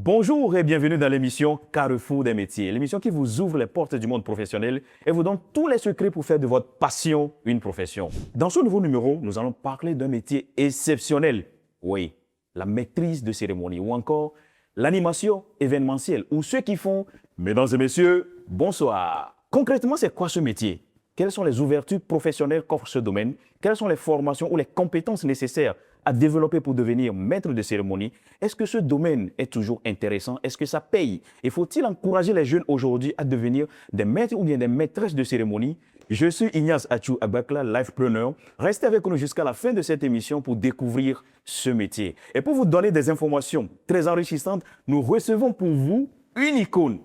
Bonjour et bienvenue dans l'émission Carrefour des métiers, l'émission qui vous ouvre les portes du monde professionnel et vous donne tous les secrets pour faire de votre passion une profession. Dans ce nouveau numéro, nous allons parler d'un métier exceptionnel. Oui, la maîtrise de cérémonie ou encore l'animation événementielle ou ceux qui font « Mesdames et messieurs, bonsoir ». Concrètement, c'est quoi ce métier? Quelles sont les ouvertures professionnelles qu'offre ce domaine? Quelles sont les formations ou les compétences nécessaires à développer pour devenir maître de cérémonie? Est-ce que ce domaine est toujours intéressant? Est-ce que ça paye? Et faut-il encourager les jeunes aujourd'hui à devenir des maîtres ou bien des maîtresses de cérémonie? Je suis Ignace Achou Abakla, lifepreneur. Restez avec nous jusqu'à la fin de cette émission pour découvrir ce métier. Et pour vous donner des informations très enrichissantes, nous recevons pour vous une icône.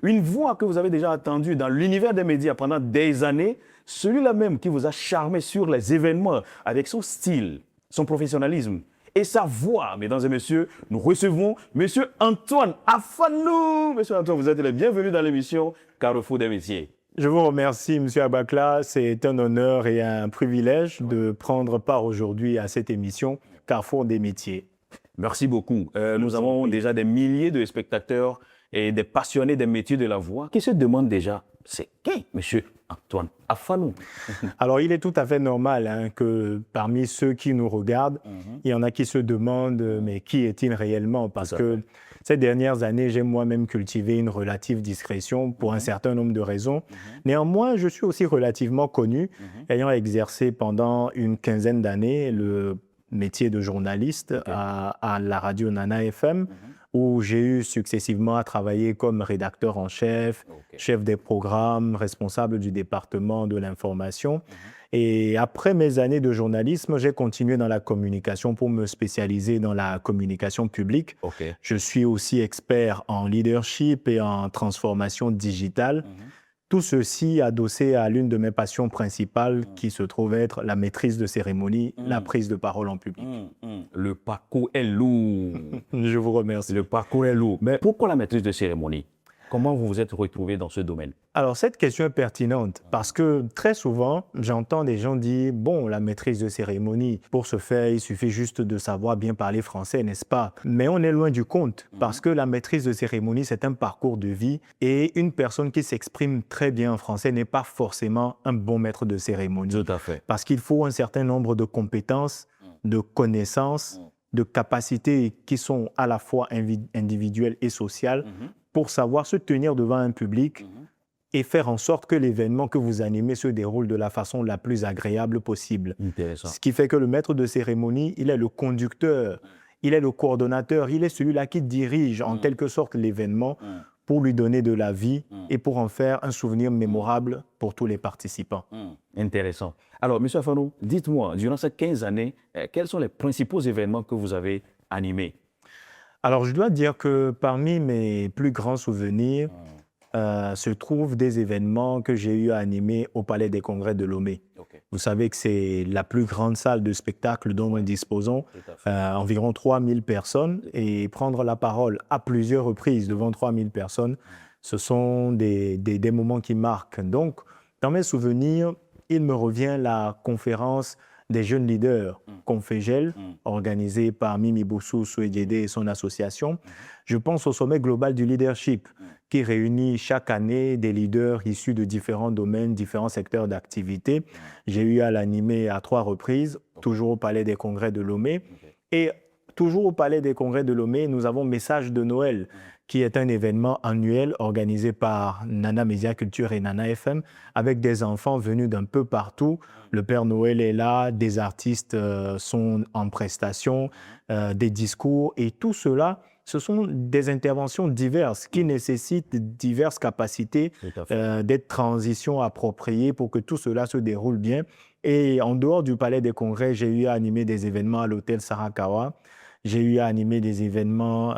Une voix que vous avez déjà entendue dans l'univers des médias pendant des années, celui-là même qui vous a charmé sur les événements avec son style, son professionnalisme et sa voix. Mesdames et messieurs, nous recevons M. Antoine Afanou. Monsieur Antoine, vous êtes le bienvenu dans l'émission Carrefour des métiers. Je vous remercie, M. Abakla. C'est un honneur et un privilège de prendre part aujourd'hui à cette émission Carrefour des métiers. Merci beaucoup. Nous avons déjà des milliers de spectateurs et des passionnés des métiers de la voix qui se demandent déjà, c'est qui, M. Antoine Afanou? Alors, il est tout à fait normal que parmi ceux qui nous regardent, il y en a qui se demandent, mais qui est-il réellement? Parce que ces dernières années, j'ai moi-même cultivé une relative discrétion pour un certain nombre de raisons. Néanmoins, je suis aussi relativement connu, ayant exercé pendant une quinzaine d'années le métier de journaliste à la radio Nana FM, où j'ai eu successivement à travailler comme rédacteur en chef, chef des programmes, responsable du département de l'information. Et après mes années de journalisme, j'ai continué dans la communication pour me spécialiser dans la communication publique. Je suis aussi expert en leadership et en transformation digitale. Tout ceci adossé à l'une de mes passions principales qui se trouve être la maîtrise de cérémonie, la prise de parole en public. Le parcours est lourd. Je vous remercie. Le parcours est lourd. Mais pourquoi la maîtrise de cérémonie? Comment vous vous êtes retrouvé dans ce domaine? Alors, cette question est pertinente parce que très souvent, j'entends des gens dire « Bon, la maîtrise de cérémonie, pour ce faire, il suffit juste de savoir bien parler français, n'est-ce pas ?» Mais on est loin du compte parce que la maîtrise de cérémonie, c'est un parcours de vie et une personne qui s'exprime très bien en français n'est pas forcément un bon maître de cérémonie. Tout à fait. Parce qu'il faut un certain nombre de compétences, de connaissances, de capacités qui sont à la fois individuelles et sociales pour savoir se tenir devant un public et faire en sorte que l'événement que vous animez se déroule de la façon la plus agréable possible. Intéressant. Ce qui fait que le maître de cérémonie, il est le conducteur, il est le coordonnateur, il est celui-là qui dirige en quelque sorte l'événement pour lui donner de la vie et pour en faire un souvenir mémorable pour tous les participants. Intéressant. Alors, M. Afanou, dites-moi, durant ces 15 années, quels sont les principaux événements que vous avez animés? Alors, je dois dire que parmi mes plus grands souvenirs se trouvent des événements que j'ai eu à animer au Palais des Congrès de Lomé. Vous savez que c'est la plus grande salle de spectacle dont nous disposons, environ 3000 personnes, et prendre la parole à plusieurs reprises devant 3000 personnes, ce sont des moments qui marquent. Donc, dans mes souvenirs, il me revient la conférence des jeunes leaders, Confégel, organisée par Mimi Boussou Souedjede et son association. Je pense au sommet global du leadership, qui réunit chaque année des leaders issus de différents domaines, différents secteurs d'activité. J'ai eu à l'animer à 3 reprises, toujours au Palais des Congrès de Lomé. Et toujours au Palais des Congrès de Lomé, nous avons Message de Noël, qui est un événement annuel organisé par Nana Média Culture et Nana FM, avec des enfants venus d'un peu partout. Le Père Noël est là, des artistes sont en prestation, des discours, et tout cela, ce sont des interventions diverses qui nécessitent diverses capacités d'être transitions appropriées pour que tout cela se déroule bien. Et en dehors du Palais des Congrès, j'ai eu à animer des événements à l'hôtel Sarakawa, j'ai eu à animer des événements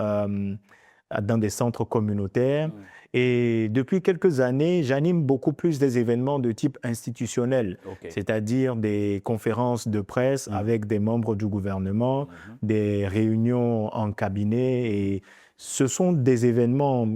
dans des centres communautaires. Et depuis quelques années, j'anime beaucoup plus des événements de type institutionnel, c'est-à-dire des conférences de presse avec des membres du gouvernement, des réunions en cabinet. Et ce sont des événements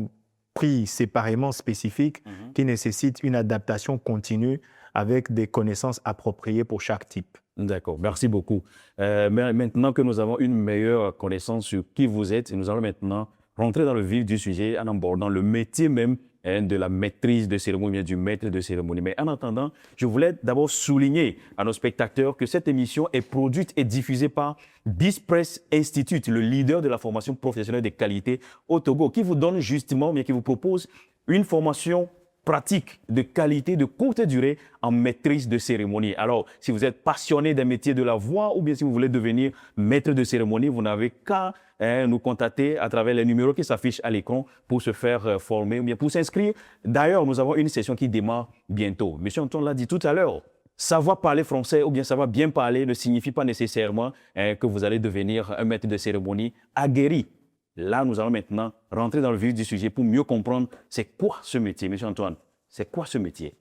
pris séparément spécifiques qui nécessitent une adaptation continue avec des connaissances appropriées pour chaque type. D'accord, merci beaucoup. Mais maintenant que nous avons une meilleure connaissance sur qui vous êtes, nous allons maintenant rentrer dans le vif du sujet en abordant le métier même de la maîtrise de cérémonie, bien du maître de cérémonie. Mais en attendant, je voulais d'abord souligner à nos spectateurs que cette émission est produite et diffusée par BizPress Institute, le leader de la formation professionnelle de qualité au Togo, qui vous donne justement, bien qui vous propose une formation pratique, de qualité, de courte durée en maîtrise de cérémonie. Alors, si vous êtes passionné des métiers de la voix ou bien si vous voulez devenir maître de cérémonie, vous n'avez qu'à nous contacter à travers les numéros qui s'affichent à l'écran pour se faire former ou bien pour s'inscrire. D'ailleurs, nous avons une session qui démarre bientôt. Monsieur Antoine l'a dit tout à l'heure. Savoir parler français ou bien savoir bien parler ne signifie pas nécessairement que vous allez devenir un maître de cérémonie aguerri. Là, nous allons maintenant rentrer dans le vif du sujet pour mieux comprendre c'est quoi ce métier. Monsieur Antoine, c'est quoi ce métier?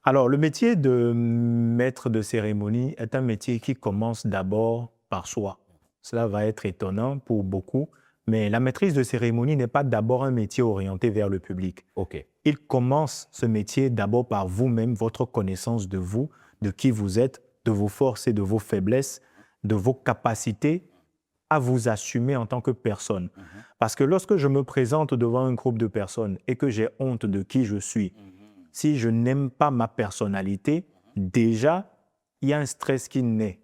Alors, le métier de maître de cérémonie est un métier qui commence d'abord par soi. Cela va être étonnant pour beaucoup, mais la maîtrise de cérémonie n'est pas d'abord un métier orienté vers le public. OK. Il commence ce métier d'abord par vous-même, votre connaissance de vous, de qui vous êtes, de vos forces et de vos faiblesses, de vos capacités à vous assumer en tant que personne. Parce que lorsque je me présente devant un groupe de personnes et que j'ai honte de qui je suis, si je n'aime pas ma personnalité, déjà, il y a un stress qui naît.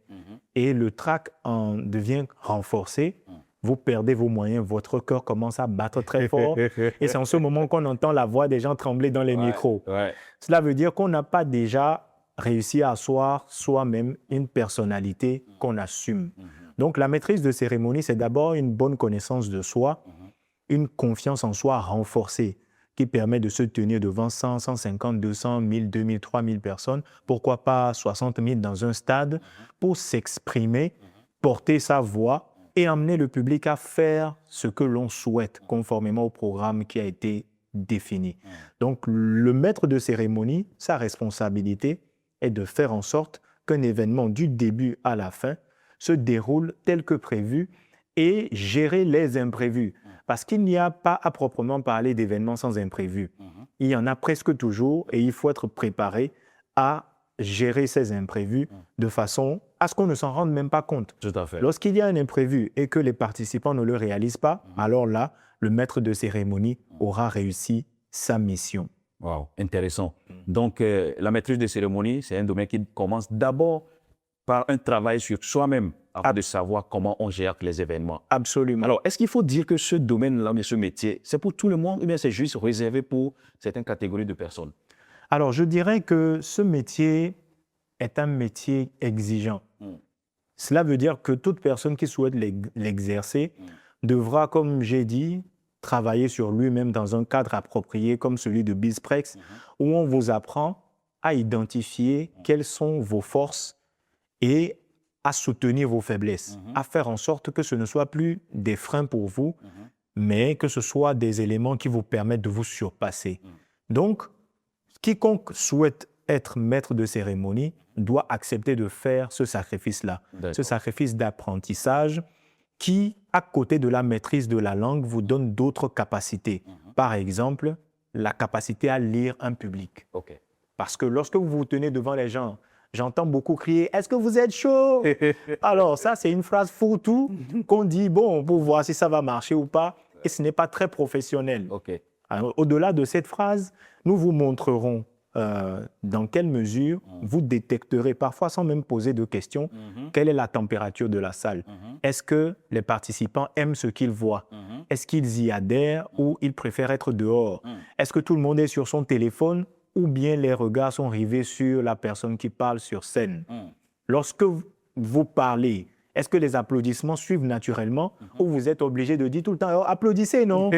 Et le trac en devient renforcé. Vous perdez vos moyens, votre cœur commence à battre très fort. Et c'est en ce moment qu'on entend la voix des gens trembler dans les micros. Cela veut dire qu'on n'a pas déjà réussi à asseoir soi-même une personnalité qu'on assume. Donc, la maîtrise de cérémonie, c'est d'abord une bonne connaissance de soi, une confiance en soi renforcée qui permet de se tenir devant 100, 150, 200, 1000, 2000, 3000 personnes, pourquoi pas 60 000 dans un stade, pour s'exprimer, porter sa voix et amener le public à faire ce que l'on souhaite conformément au programme qui a été défini. Donc, le maître de cérémonie, sa responsabilité est de faire en sorte qu'un événement du début à la fin se déroule tel que prévu et gérer les imprévus. Parce qu'il n'y a pas à proprement parler d'événements sans imprévus. Il y en a presque toujours et il faut être préparé à gérer ces imprévus de façon à ce qu'on ne s'en rende même pas compte. Tout à fait. Lorsqu'il y a un imprévu et que les participants ne le réalisent pas, alors là, le maître de cérémonie aura réussi sa mission. Wow, intéressant. Donc, la maîtrise de cérémonie, c'est un domaine qui commence d'abord par un travail sur soi-même afin de savoir comment on gère les événements. Absolument. Alors, est-ce qu'il faut dire que ce domaine-là, mais ce métier, c'est pour tout le monde ou bien c'est juste réservé pour certaines catégories de personnes? Alors, je dirais que ce métier est un métier exigeant. Cela veut dire que toute personne qui souhaite l'exercer devra, comme j'ai dit, travailler sur lui-même dans un cadre approprié comme celui de BizPress, où on vous apprend à identifier quelles sont vos forces et à soutenir vos faiblesses, à faire en sorte que ce ne soit plus des freins pour vous, mais que ce soit des éléments qui vous permettent de vous surpasser. Donc, quiconque souhaite être maître de cérémonie doit accepter de faire ce sacrifice-là, ce sacrifice d'apprentissage qui, à côté de la maîtrise de la langue, vous donne d'autres capacités. Par exemple, la capacité à lire un public. Parce que lorsque vous vous tenez devant les gens, j'entends beaucoup crier « Est-ce que vous êtes chaud ?» Alors ça, c'est une phrase fourre-tout qu'on dit bon, pour voir si ça va marcher ou pas. Et ce n'est pas très professionnel. Au-delà de cette phrase, nous vous montrerons dans quelle mesure vous détecterez, parfois sans même poser de questions, quelle est la température de la salle. Est-ce que les participants aiment ce qu'ils voient? Est-ce qu'ils y adhèrent ou ils préfèrent être dehors? Est-ce que tout le monde est sur son téléphone ou bien les regards sont rivés sur la personne qui parle sur scène? Lorsque vous parlez, est-ce que les applaudissements suivent naturellement ou vous êtes obligé de dire tout le temps « Applaudissez, non ?»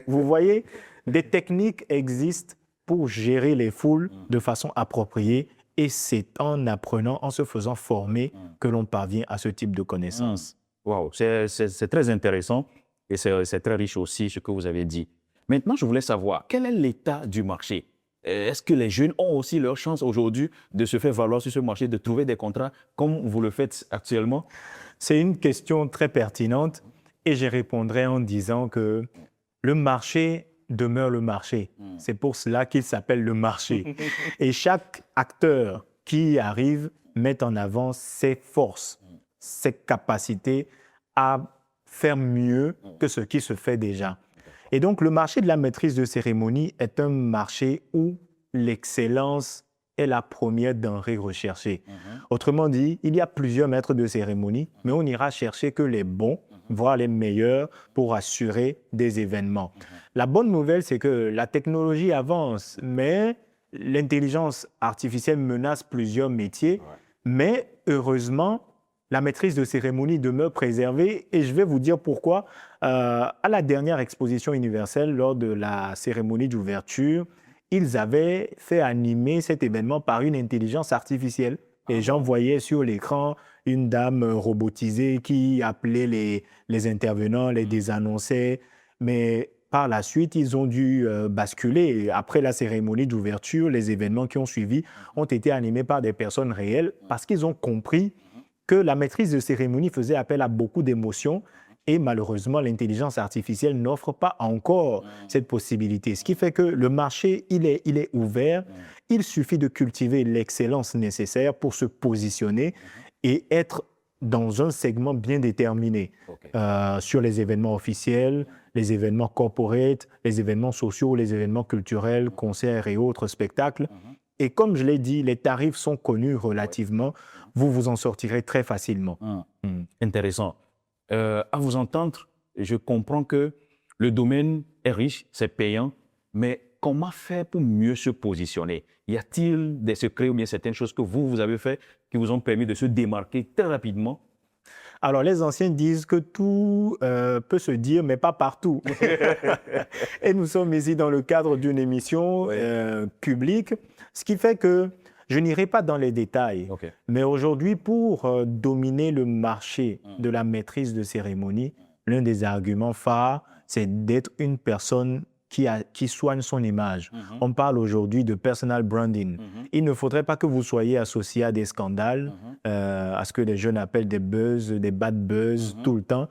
Vous voyez, des techniques existent pour gérer les foules de façon appropriée et c'est en apprenant, en se faisant former que l'on parvient à ce type de connaissances. Wow, c'est très intéressant et c'est très riche aussi ce que vous avez dit. Maintenant, je voulais savoir, quel est l'état du marché? Est-ce que les jeunes ont aussi leur chance aujourd'hui de se faire valoir sur ce marché, de trouver des contrats comme vous le faites actuellement? C'est une question très pertinente et j'y répondrai en disant que le marché demeure le marché. C'est pour cela qu'il s'appelle le marché. Et chaque acteur qui arrive met en avant ses forces, ses capacités à faire mieux que ce qui se fait déjà. Et donc, le marché de la maîtrise de cérémonie est un marché où l'excellence est la première denrée recherchée. Autrement dit, il y a plusieurs maîtres de cérémonie, mais on ira chercher que les bons, voire les meilleurs, pour assurer des événements. La bonne nouvelle, c'est que la technologie avance, mais l'intelligence artificielle menace plusieurs métiers. Mais heureusement, la maîtrise de cérémonie demeure préservée et je vais vous dire pourquoi. À la dernière exposition universelle, lors de la cérémonie d'ouverture, ils avaient fait animer cet événement par une intelligence artificielle. Et j'en voyais sur l'écran une dame robotisée qui appelait les intervenants, les désannonçait. Mais par la suite, ils ont dû basculer. Après la cérémonie d'ouverture, les événements qui ont suivi ont été animés par des personnes réelles parce qu'ils ont compris que la maîtrise de cérémonie faisait appel à beaucoup d'émotions et malheureusement, l'intelligence artificielle n'offre pas encore cette possibilité. Ce qui fait que le marché, il est ouvert. Il suffit de cultiver l'excellence nécessaire pour se positionner et être dans un segment bien déterminé sur les événements officiels, les événements corporate, les événements sociaux, les événements culturels, concerts et autres spectacles. Et comme je l'ai dit, les tarifs sont connus relativement. Vous vous en sortirez très facilement. Intéressant. À vous entendre, je comprends que le domaine est riche, c'est payant, mais comment faire pour mieux se positionner? Y a-t-il des secrets ou bien certaines choses que vous avez fait qui vous ont permis de se démarquer très rapidement? Alors, les anciens disent que tout peut se dire, mais pas partout. Et nous sommes ici dans le cadre d'une émission publique, ce qui fait que je n'irai pas dans les détails. Mais aujourd'hui, pour dominer le marché de la maîtrise de cérémonie, l'un des arguments phares, c'est d'être une personne qui soigne son image. On parle aujourd'hui de personal branding. Il ne faudrait pas que vous soyez associé à des scandales, à ce que les jeunes appellent des buzz, des bad buzz tout le temps.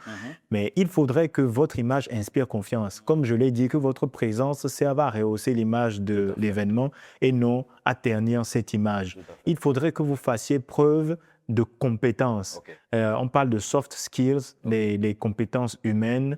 Mais il faudrait que votre image inspire confiance. Comme je l'ai dit, que votre présence serve à rehausser l'image de l'événement et non à ternir cette image. Il faudrait que vous fassiez preuve de compétences. On parle de soft skills, les compétences humaines.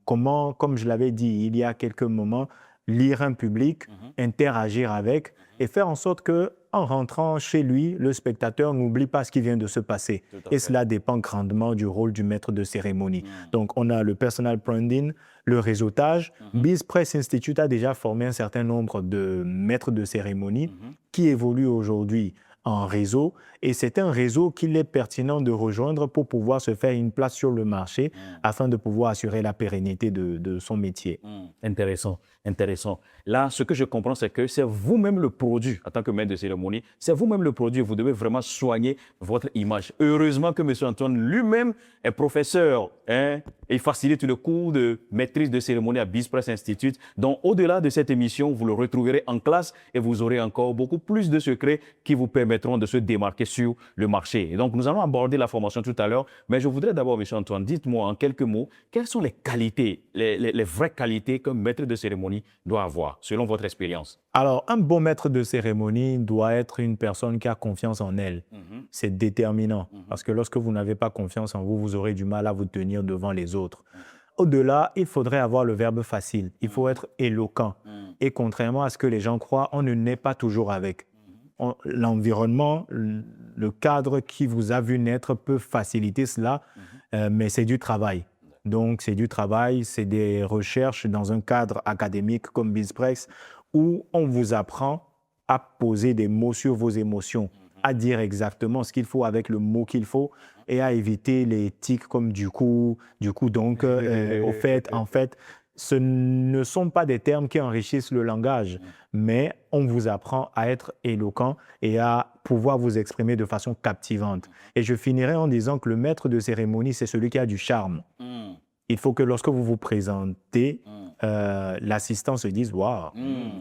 Comment, comme je l'avais dit il y a quelques moments, lire un public, interagir avec et faire en sorte que, en rentrant chez lui, le spectateur n'oublie pas ce qui vient de se passer. Et cela dépend grandement du rôle du maître de cérémonie. Donc, on a le personal branding, le réseautage. BizPress Institute a déjà formé un certain nombre de maîtres de cérémonie qui évoluent aujourd'hui en réseau et c'est un réseau qu'il est pertinent de rejoindre pour pouvoir se faire une place sur le marché afin de pouvoir assurer la pérennité de son métier. Intéressant, intéressant. Là, ce que je comprends, c'est que c'est vous-même le produit en tant que maître de cérémonie. C'est vous-même le produit. Vous devez vraiment soigner votre image. Heureusement que M. Antoine lui-même est professeur et facilite le cours de maîtrise de cérémonie à BizPress Institute. Donc, au-delà de cette émission, vous le retrouverez en classe et vous aurez encore beaucoup plus de secrets qui vous permettront de se démarquer sur le marché. Et donc, nous allons aborder la formation tout à l'heure, mais je voudrais d'abord, M. Antoine, dites-moi en quelques mots, quelles sont les qualités, les vraies qualités qu'un maître de cérémonie doit avoir, selon votre expérience? Alors, un bon maître de cérémonie doit être une personne qui a confiance en elle. C'est déterminant, parce que lorsque vous n'avez pas confiance en vous, vous aurez du mal à vous tenir devant les autres. Au-delà, il faudrait avoir le verbe facile. Il faut être éloquent. Et contrairement à ce que les gens croient, on ne naît pas toujours avec. L'environnement, le cadre qui vous a vu naître peut faciliter cela, mais c'est du travail. Donc, c'est du travail, c'est des recherches dans un cadre académique comme BizPress où on vous apprend à poser des mots sur vos émotions, à dire exactement ce qu'il faut avec le mot qu'il faut et à éviter les tics comme du coup, donc, au fait, en fait. Ce ne sont pas des termes qui enrichissent le langage, mais on vous apprend à être éloquent et à pouvoir vous exprimer de façon captivante. Et je finirai en disant que le maître de cérémonie, c'est celui qui a du charme. Il faut que lorsque vous vous présentez, l'assistant se dise « Waouh »,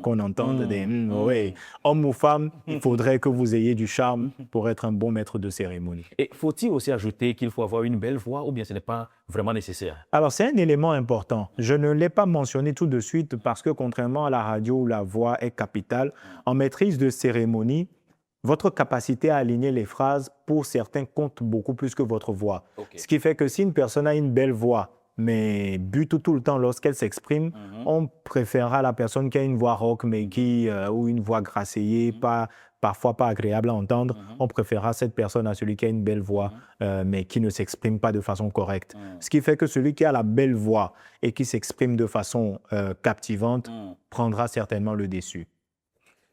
qu'on entende des « oui ». Homme ou femme, il faudrait que vous ayez du charme pour être un bon maître de cérémonie. Et faut-il aussi ajouter qu'il faut avoir une belle voix ou bien ce n'est pas vraiment nécessaire? Alors, c'est un élément important. Je ne l'ai pas mentionné tout de suite parce que contrairement à la radio où la voix est capitale, en maîtrise de cérémonie, votre capacité à aligner les phrases, pour certains, compte beaucoup plus que votre voix. Ce qui fait que si une personne a une belle voix, mais but tout le temps lorsqu'elle s'exprime, on préférera la personne qui a une voix rauque, mais ou une voix grasseyée, parfois pas agréable à entendre. On préférera cette personne à celui qui a une belle voix, mais qui ne s'exprime pas de façon correcte. Ce qui fait que celui qui a la belle voix et qui s'exprime de façon captivante prendra certainement le dessus.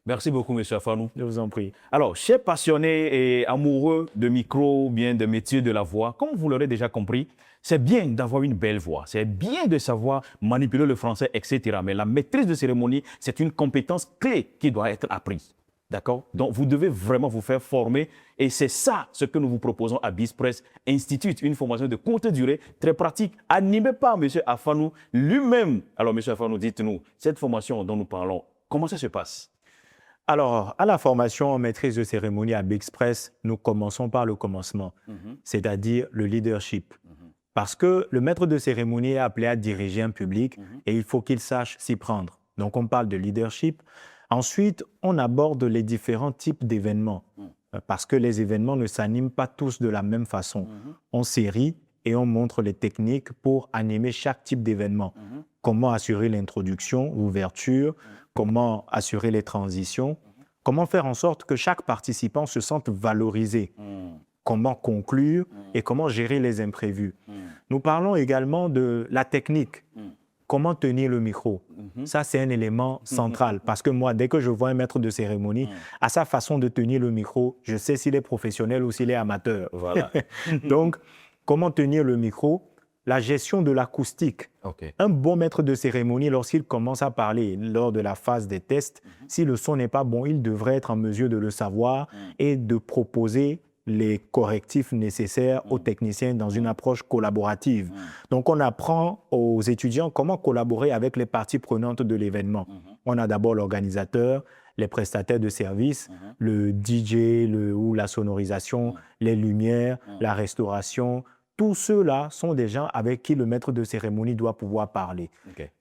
Merci beaucoup, M. Afanou. Je vous en prie. Alors, chers passionnés et amoureux de micro ou bien de métier de la voix, comme vous l'aurez déjà compris, c'est bien d'avoir une belle voix, c'est bien de savoir manipuler le français, etc. Mais la maîtrise de cérémonie, c'est une compétence clé qui doit être apprise. D'accord? Donc, vous devez vraiment vous faire former et c'est ça ce que nous vous proposons à BizPress Institute, une formation de courte durée, très pratique, animée par M. Afanou lui-même. Alors, M. Afanou, dites-nous, cette formation dont nous parlons, comment ça se passe? Alors, à la formation en maîtrise de cérémonie à BizPress, nous commençons par le commencement, c'est-à-dire le leadership. Parce que le maître de cérémonie est appelé à diriger un public et il faut qu'il sache s'y prendre. Donc, on parle de leadership. Ensuite, on aborde les différents types d'événements parce que les événements ne s'animent pas tous de la même façon. On série et on montre les techniques pour animer chaque type d'événement. Comment assurer l'introduction, l'ouverture, comment assurer les transitions, comment faire en sorte que chaque participant se sente valorisé, comment conclure et comment gérer les imprévus. Nous parlons également de la technique. Comment tenir le micro? Ça, c'est un élément central parce que moi, dès que je vois un maître de cérémonie, à sa façon de tenir le micro, je sais s'il est professionnel ou s'il est amateur. Voilà. Donc, comment tenir le micro? La gestion de l'acoustique. Un bon maître de cérémonie, lorsqu'il commence à parler lors de la phase des tests, si le son n'est pas bon, il devrait être en mesure de le savoir et de proposer les correctifs nécessaires aux techniciens dans une approche collaborative. Donc, on apprend aux étudiants comment collaborer avec les parties prenantes de l'événement. On a d'abord l'organisateur, les prestataires de services, le DJ ou la sonorisation, les lumières, la restauration. Tous ceux-là sont des gens avec qui le maître de cérémonie doit pouvoir parler.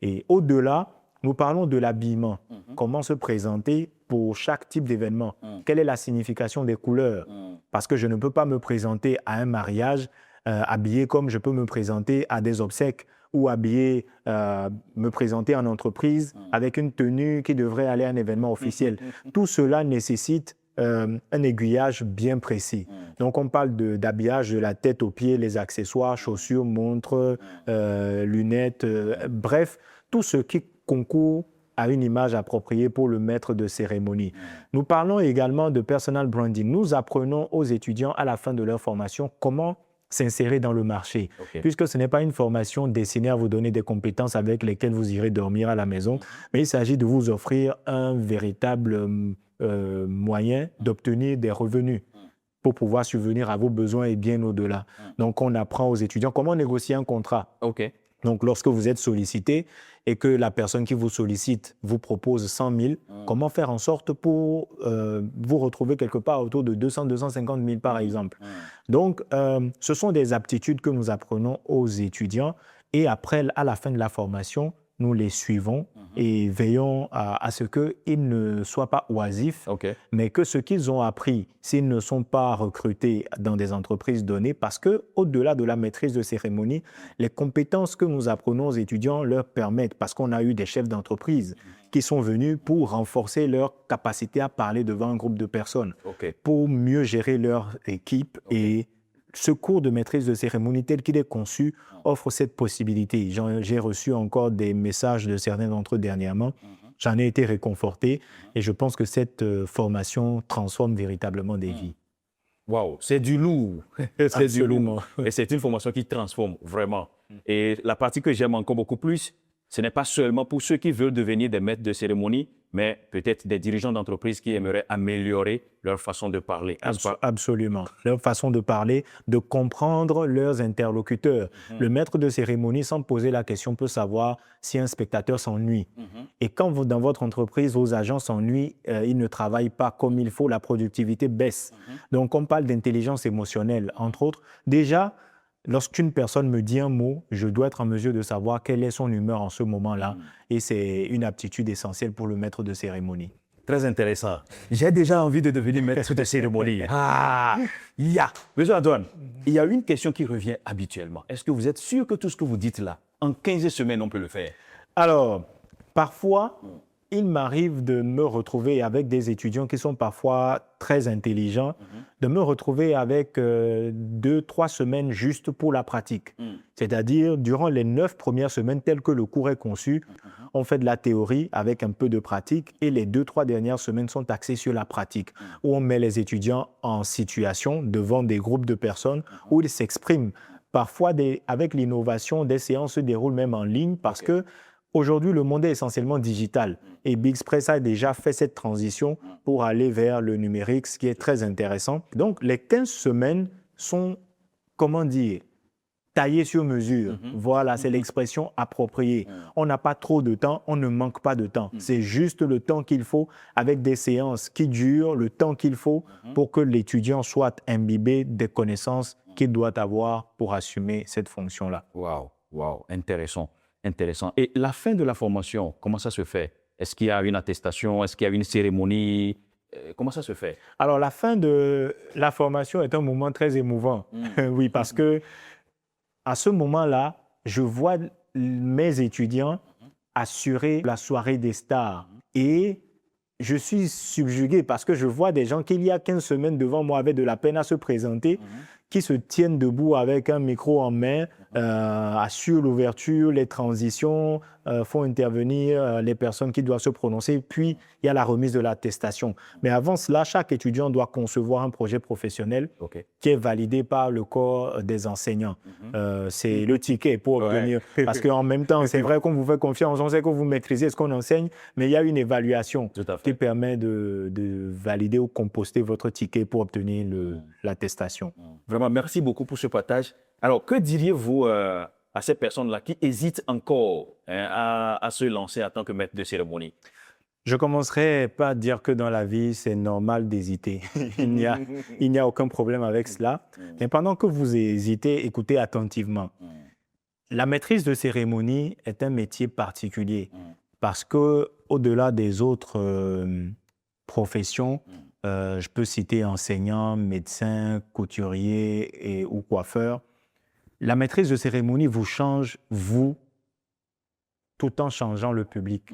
Et au-delà, nous parlons de l'habillement. Comment se présenter pour chaque type d'événement? Quelle est la signification des couleurs? Parce que je ne peux pas me présenter à un mariage habillé comme je peux me présenter à des obsèques ou me présenter en entreprise avec une tenue qui devrait aller à un événement officiel. Tout cela nécessite un aiguillage bien précis. Donc, on parle d'habillage de la tête aux pieds, les accessoires, chaussures, montres, lunettes, bref, tout ce qui concourt à une image appropriée pour le maître de cérémonie. Nous parlons également de personal branding. Nous apprenons aux étudiants à la fin de leur formation comment s'insérer dans le marché, puisque ce n'est pas une formation destinée à vous donner des compétences avec lesquelles vous irez dormir à la maison, mais il s'agit de vous offrir un véritable moyen d'obtenir des revenus pour pouvoir subvenir à vos besoins et bien au-delà. Donc, on apprend aux étudiants comment négocier un contrat. Donc, lorsque vous êtes sollicité et que la personne qui vous sollicite vous propose 100 000, comment faire en sorte pour vous retrouver quelque part autour de 200 250 000 par exemple. Donc, ce sont des aptitudes que nous apprenons aux étudiants et après, à la fin de la formation, nous les suivons et veillons à ce qu'ils ne soient pas oisifs, mais que ce qu'ils ont appris, s'ils ne sont pas recrutés dans des entreprises données, parce qu'au-delà de la maîtrise de cérémonie, les compétences que nous apprenons aux étudiants leur permettent, parce qu'on a eu des chefs d'entreprise qui sont venus pour renforcer leur capacité à parler devant un groupe de personnes, pour mieux gérer leur équipe et ce cours de maîtrise de cérémonie tel qu'il est conçu offre cette possibilité. J'ai reçu encore des messages de certains d'entre eux dernièrement. J'en ai été réconforté et je pense que cette formation transforme véritablement des vies. Waouh, c'est du lourd. C'est du lourd. Et c'est une formation qui transforme vraiment. Et la partie que j'aime encore beaucoup plus, ce n'est pas seulement pour ceux qui veulent devenir des maîtres de cérémonie, mais peut-être des dirigeants d'entreprise qui aimeraient améliorer leur façon de parler. Absolument. Leur façon de parler, de comprendre leurs interlocuteurs. Le maître de cérémonie, sans poser la question, peut savoir si un spectateur s'ennuie. Et quand dans votre entreprise, vos agents s'ennuient, ils ne travaillent pas comme il faut, la productivité baisse. Donc, on parle d'intelligence émotionnelle, entre autres. Déjà, lorsqu'une personne me dit un mot, je dois être en mesure de savoir quelle est son humeur en ce moment-là. Et c'est une aptitude essentielle pour le maître de cérémonie. Très intéressant. J'ai déjà envie de devenir maître de cérémonie. Monsieur Antoine, il y a une question qui revient habituellement. Est-ce que vous êtes sûr que tout ce que vous dites là, en 15 semaines, on peut le faire? Alors, parfois, il m'arrive de me retrouver avec des étudiants qui sont parfois très intelligents, de me retrouver avec 2-3 semaines juste pour la pratique. C'est-à-dire, durant les 9 premières semaines, telles que le cours est conçu, on fait de la théorie avec un peu de pratique et les 2-3 dernières semaines sont axées sur la pratique, où on met les étudiants en situation devant des groupes de personnes où ils s'expriment. Parfois, avec l'innovation, des séances se déroulent même en ligne parce que aujourd'hui, le monde est essentiellement digital et Bixpress a déjà fait cette transition pour aller vers le numérique, ce qui est très intéressant. Donc, les 15 semaines sont, comment dire, taillées sur mesure. Voilà, c'est l'expression appropriée. On n'a pas trop de temps, on ne manque pas de temps. C'est juste le temps qu'il faut avec des séances qui durent, le temps qu'il faut pour que l'étudiant soit imbibé des connaissances qu'il doit avoir pour assumer cette fonction-là. Wow, intéressant. Intéressant. Et la fin de la formation, comment ça se fait? Est-ce qu'il y a une attestation? Est-ce qu'il y a une cérémonie? Comment ça se fait? Alors, la fin de la formation est un moment très émouvant. Oui, parce que à ce moment-là, je vois mes étudiants assurer la soirée des stars. Et je suis subjugué parce que je vois des gens qui, il y a 15 semaines devant moi, avaient de la peine à se présenter, qui se tiennent debout avec un micro en main, assurent l'ouverture, les transitions, font intervenir les personnes qui doivent se prononcer, puis il y a la remise de l'attestation. Mais avant cela, chaque étudiant doit concevoir un projet professionnel qui est validé par le corps des enseignants. C'est le ticket pour obtenir. Parce qu'en même temps, c'est vrai qu'on vous fait confiance, on sait que vous maîtrisez ce qu'on enseigne, mais il y a une évaluation qui permet de valider ou composter votre ticket pour obtenir l'attestation. Vraiment, merci beaucoup pour ce partage. Alors, que diriez-vous à ces personnes-là qui hésitent encore à se lancer en tant que maître de cérémonie? Je commencerai par dire que dans la vie, c'est normal d'hésiter. Il n'y a aucun problème avec cela. Mais pendant que vous hésitez, écoutez attentivement. La maîtrise de cérémonie est un métier particulier parce qu'au-delà des autres professions, je peux citer enseignant, médecin, couturier ou coiffeur. La maîtrise de cérémonie vous change, vous, tout en changeant le public.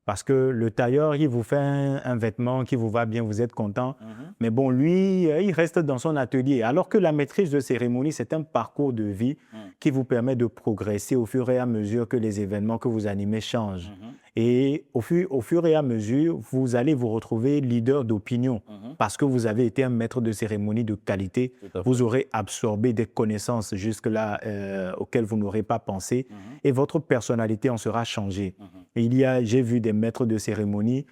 Parce que le tailleur, il vous fait un vêtement qui vous va bien, vous êtes content. Mais bon, lui, il reste dans son atelier. Alors que la maîtrise de cérémonie, c'est un parcours de vie qui vous permet de progresser au fur et à mesure que les événements que vous animez changent. Et au fur et à mesure, vous allez vous retrouver leader d'opinion parce que vous avez été un maître de cérémonie de qualité. Vous aurez absorbé des connaissances jusque-là auxquelles vous n'aurez pas pensé et votre personnalité en sera changée. J'ai vu des maîtres de cérémonie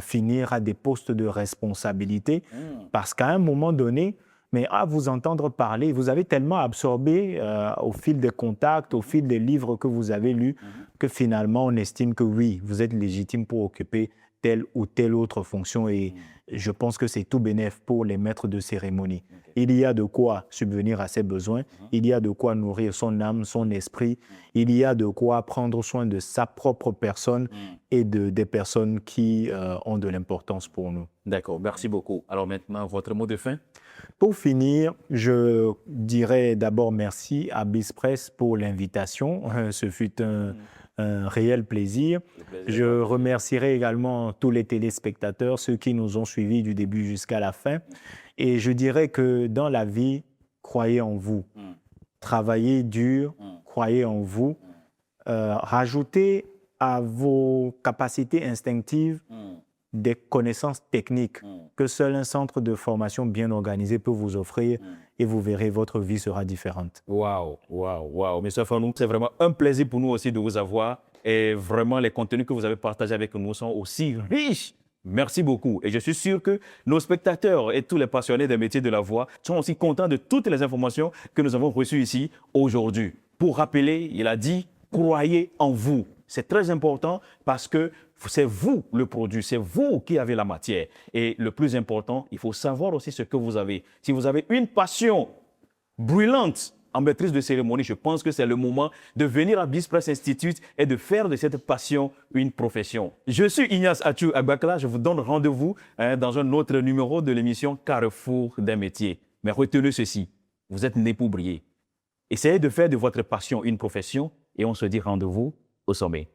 finir à des postes de responsabilité parce qu'à un moment donné, mais à vous entendre parler, vous avez tellement absorbé au fil des contacts, au fil des livres que vous avez lus, que finalement, on estime que oui, vous êtes légitime pour occuper telle ou telle autre fonction. Et je pense que c'est tout bénef pour les maîtres de cérémonie. Il y a de quoi subvenir à ses besoins, il y a de quoi nourrir son âme, son esprit, il y a de quoi prendre soin de sa propre personne et des personnes qui ont de l'importance pour nous. D'accord, merci beaucoup. Alors maintenant, votre mot de fin? Pour finir, je dirais d'abord merci à Bixpress pour l'invitation. Ce fut un réel plaisir. Je remercierai également tous les téléspectateurs, ceux qui nous ont suivis du début jusqu'à la fin. Et je dirais que dans la vie, croyez en vous. Travaillez dur, croyez en vous. Rajoutez à vos capacités instinctives des connaissances techniques que seul un centre de formation bien organisé peut vous offrir et vous verrez, votre vie sera différente. Waouh. Monsieur Fanou, c'est vraiment un plaisir pour nous aussi de vous avoir et vraiment les contenus que vous avez partagés avec nous sont aussi riches. Merci beaucoup. Et je suis sûr que nos spectateurs et tous les passionnés des métiers de la voix sont aussi contents de toutes les informations que nous avons reçues ici aujourd'hui. Pour rappeler, il a dit, croyez en vous. C'est très important parce que c'est vous le produit, c'est vous qui avez la matière. Et le plus important, il faut savoir aussi ce que vous avez. Si vous avez une passion brûlante en maîtrise de cérémonie, je pense que c'est le moment de venir à BizPress Institute et de faire de cette passion une profession. Je suis Ignace Athiou Agbakala, je vous donne rendez-vous dans un autre numéro de l'émission Carrefour des métiers. Mais retenez ceci, vous êtes né pour briller. Essayez de faire de votre passion une profession et on se dit rendez-vous au sommet.